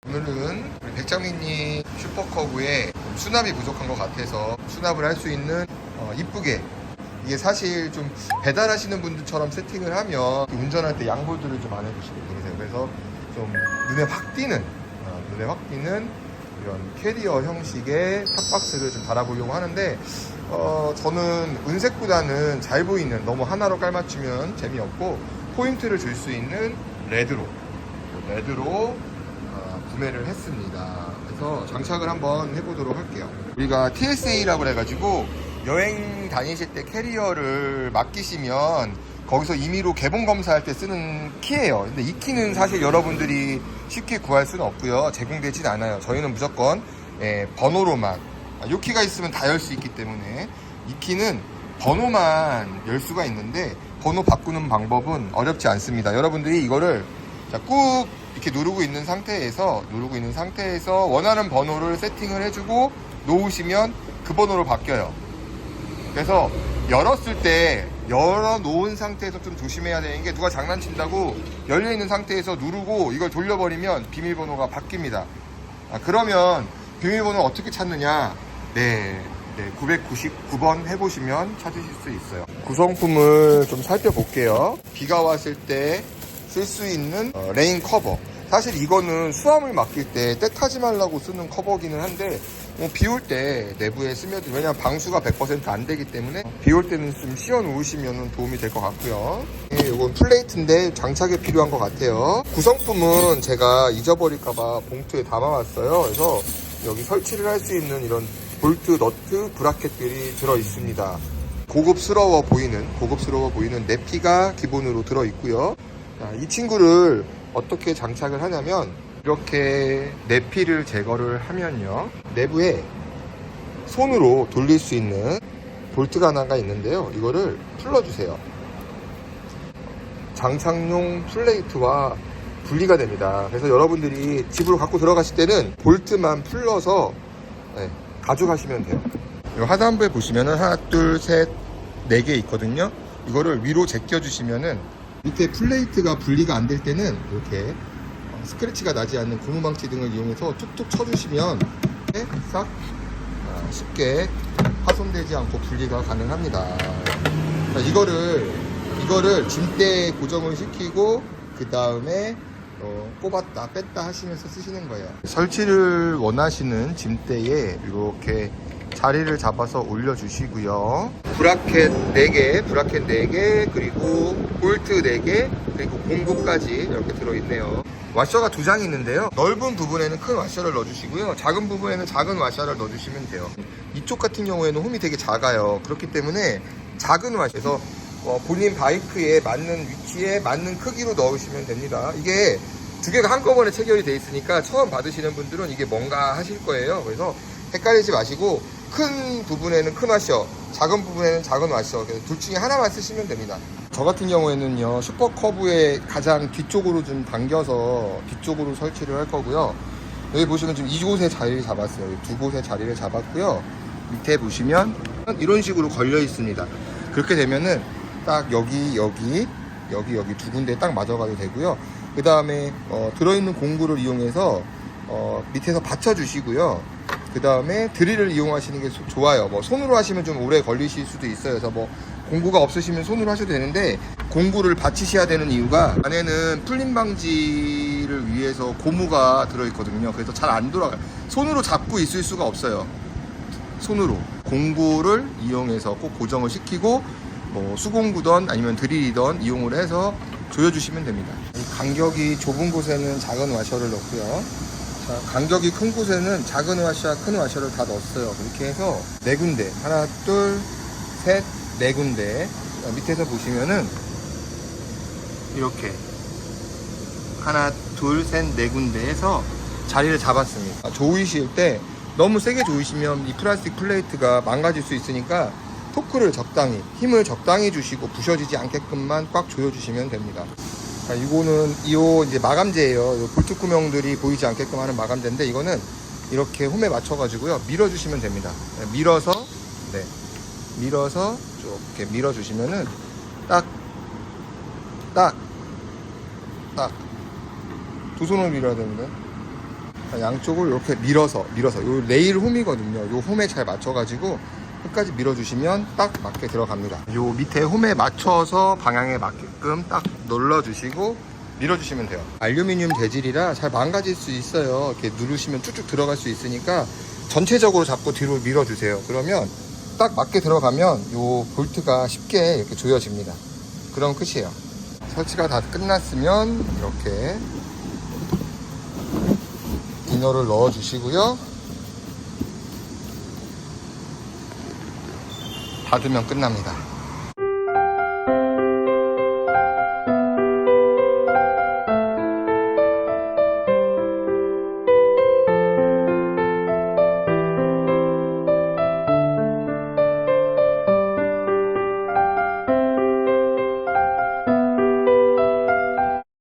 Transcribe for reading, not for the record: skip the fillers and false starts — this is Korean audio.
오늘은 우리 백장민님 슈퍼커브에 수납이 부족한 것 같아서 수납을 할 수 있는 이쁘게, 이게 사실 좀 배달하시는 분들처럼 세팅을 하면 운전할 때 양보들을 좀 안 해주시고 그러세요. 그래서 좀 눈에 확 띄는 이런 캐리어 형식의 탑박스를 좀 달아보려고 하는데, 저는 은색보다는 잘 보이는, 너무 하나로 깔맞추면 재미없고 포인트를 줄 수 있는 레드로 구매를 했습니다. 그래서 장착을 한번 해보도록 할게요. 우리가 TSA라고 해가지고 여행 다니실 때 캐리어를 맡기시면 거기서 임의로 개봉 검사할 때 쓰는 키예요. 근데 이 키는 사실 여러분들이 쉽게 구할 수는 없고요. 제공되진 않아요. 저희는 무조건 번호로만, 이 키가 있으면 다 열 수 있기 때문에 이 키는 번호만 열 수가 있는데, 번호 바꾸는 방법은 어렵지 않습니다. 여러분들이 이거를 꾹 이렇게 누르고 있는 상태에서 원하는 번호를 세팅을 해주고 놓으시면 그 번호로 바뀌어요. 그래서 열었을 때 열어놓은 상태에서 좀 조심해야 되는 게, 누가 장난친다고 열려있는 상태에서 누르고 이걸 돌려버리면 비밀번호가 바뀝니다. 그러면 비밀번호를 어떻게 찾느냐? 999번 해보시면 찾으실 수 있어요. 구성품을 좀 살펴볼게요. 비가 왔을 때 쓸 수 있는 레인 커버. 사실 이거는 수암을 맡길 때 때 타지 말라고 쓰는 커버기는 한데, 비 올 때 내부에 스며들, 왜냐면 방수가 100% 안 되기 때문에 비 올 때는 좀 씌워 놓으시면 도움이 될 것 같고요. 이건 플레이트인데 장착에 필요한 것 같아요. 구성품은 제가 잊어버릴까봐 봉투에 담아왔어요. 그래서 여기 설치를 할 수 있는 이런 볼트, 너트, 브라켓들이 들어 있습니다. 고급스러워 보이는 내피가 기본으로 들어 있고요. 이 친구를 어떻게 장착을 하냐면, 이렇게 내피를 제거를 하면요, 내부에 손으로 돌릴 수 있는 볼트가 하나가 있는데요, 이거를 풀러주세요. 장착용 플레이트와 분리가 됩니다. 그래서 여러분들이 집으로 갖고 들어가실 때는 볼트만 풀러서 가져가시면 돼요. 이 하단부에 보시면은 하나, 둘, 셋, 4개 있거든요. 이거를 위로 제껴주시면은 밑에 플레이트가 분리가 안 될 때는 이렇게 스크래치가 나지 않는 고무망치 등을 이용해서 툭툭 쳐주시면 싹 쉽게 파손되지 않고 분리가 가능합니다. 이거를 짐대에 고정을 시키고 그 다음에 뽑았다 뺐다 하시면서 쓰시는 거예요. 설치를 원하시는 짐대에 이렇게 자리를 잡아서 올려주시고요. 브라켓 4개, 그리고 볼트 4개, 그리고 공구까지 이렇게 들어있네요. 와셔가 2장이 있는데요, 넓은 부분에는 큰 와셔를 넣어주시고요, 작은 부분에는 작은 와셔를 넣어주시면 돼요. 이쪽 같은 경우에는 홈이 되게 작아요. 그렇기 때문에 작은 와셔에서 본인 바이크에 맞는 위치에 맞는 크기로 넣으시면 됩니다. 이게 2개가 한꺼번에 체결이 되어 있으니까 처음 받으시는 분들은 이게 뭔가 하실 거예요. 그래서 헷갈리지 마시고 큰 부분에는 큰 와셔, 작은 부분에는 작은 와셔, 둘 중에 하나만 쓰시면 됩니다. 저 같은 경우에는요, 슈퍼커브의 가장 뒤쪽으로 좀 당겨서 뒤쪽으로 설치를 할 거고요. 여기 보시면 지금 이곳에 자리를 잡았어요. 2곳에 자리를 잡았고요. 밑에 보시면 이런 식으로 걸려 있습니다. 그렇게 되면은 딱 여기 2군데 딱 맞아가도 되고요. 그 다음에 들어있는 공구를 이용해서 밑에서 받쳐주시고요. 그 다음에 드릴을 이용하시는 게 좋아요. 손으로 하시면 좀 오래 걸리실 수도 있어요. 그래서 공구가 없으시면 손으로 하셔도 되는데, 공구를 받치셔야 되는 이유가 안에는 풀림 방지를 위해서 고무가 들어있거든요. 그래서 잘 안 돌아가요. 손으로 잡고 있을 수가 없어요. 손으로 공구를 이용해서 꼭 고정을 시키고, 수공구든 아니면 드릴이든 이용을 해서 조여주시면 됩니다. 간격이 좁은 곳에는 작은 와셔를 넣고요. 자, 간격이 큰 곳에는 작은 와셔, 큰 와셔를 다 넣었어요. 그렇게 해서 4군데, 하나, 둘, 셋, 4군데. 밑에서 보시면은 이렇게 하나, 둘, 셋, 4군데에서 자리를 잡았습니다. 조이실 때 너무 세게 조이시면 이 플라스틱 플레이트가 망가질 수 있으니까 토크를 적당히, 힘을 적당히 주시고 부셔지지 않게끔만 꽉 조여주시면 됩니다. 이거는 이제 마감재예요. 볼트 구멍들이 보이지 않게끔 하는 마감재인데, 이거는 이렇게 홈에 맞춰가지고요, 밀어주시면 됩니다. 밀어서 이렇게 밀어주시면은 딱 2손으로 밀어야 되는데 양쪽을 이렇게 밀어서 요 레일 홈이거든요. 요 홈에 잘 맞춰가지고 끝까지 밀어주시면 딱 맞게 들어갑니다. 요 밑에 홈에 맞춰서 방향에 맞게끔 딱 눌러주시고 밀어주시면 돼요. 알루미늄 재질이라 잘 망가질 수 있어요. 이렇게 누르시면 쭉쭉 들어갈 수 있으니까 전체적으로 잡고 뒤로 밀어주세요. 그러면 딱 맞게 들어가면 요 볼트가 쉽게 이렇게 조여집니다. 그럼 끝이에요. 설치가 다 끝났으면 이렇게 디너를 넣어 주시고요. 닫으면 끝납니다.